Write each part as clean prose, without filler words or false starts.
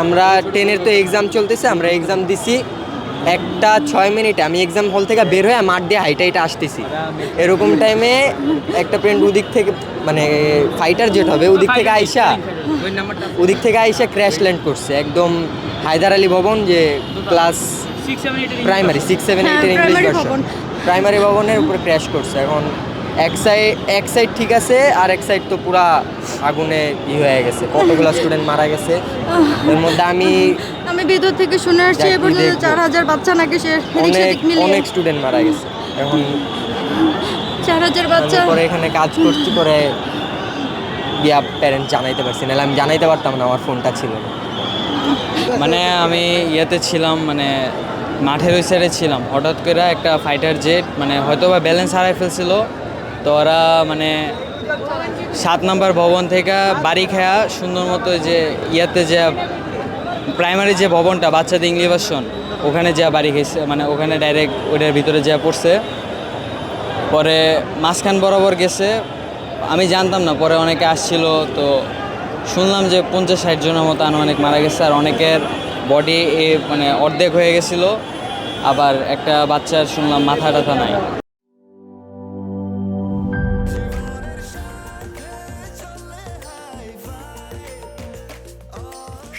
আমরা 10-এর তো এক্সাম চলতেছে, আমরা এক্সাম দিছি 1:06 আমি এক্সাম হল থেকে বের হয়ে মাঠ দিয়ে হাইটা আসতেছি। এরকম টাইমে একটা ফ্রেন্ড ওদিক থেকে মানে ফাইটার জেট হবে ওদিক থেকে আইসা ক্র্যাশ ল্যান্ড করছে একদম হায়দার আলী ভবন, যে class primary 6-7-8 English version primary ভবনের উপরে ক্র্যাশ করছে। এখন এক সাইড ঠিক আছে, আর এক সাইড তো পুরা আগুনে হয়ে গেছে, কতগুলো স্টুডেন্ট মারা গেছে। এর মধ্যে আমি ভিতর থেকে শুনে আসছি এ পর্যন্ত 4000 বাচ্চা নাকি অনেক স্টুডেন্ট মারা গেছে। এখন 4000 বাচ্চা পরে এখানে কাজ করতে করে গিয়া প্যারেন্টস জানাইতে পারছি না, আমি জানাইতে পারতাম না, আমার ফোনটা ছিল না। মানে আমি ইয়েতে ছিলাম, মানে মাঠের ওই সাইডে ছিলাম, হঠাৎ করে একটা ফাইটার জেট মানে হয়তো বা ব্যালেন্স হারাই ফেলছিল, তো ওরা মানে 7 নম্বর ভবন থেকে বাড়ি খেয়া সুন্দর মতো যে ইয়েতে যে প্রাইমারি যে ভবনটা বাচ্চাদের ইংলিশ ভার্সন ওখানে যা বাড়ি খেয়েছে, মানে ওখানে ডাইরেক্ট ওইটার ভিতরে যা পড়ছে। পরে মাঝখান বরাবর গেছে, আমি জানতাম না, পরে অনেকে আসছিল, তো শুনলাম যে 50-60 জনের মতো আনুমানিক মারা গেছে, আর অনেকের বডি মানে অর্ধেক হয়ে গেছিল, আবার একটা বাচ্চার শুনলাম মাথা টাথা নাই।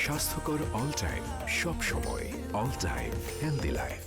স্বাস্থ্যকর অল টাইম, সব সময় অল টাইম হেলদি লাইফ।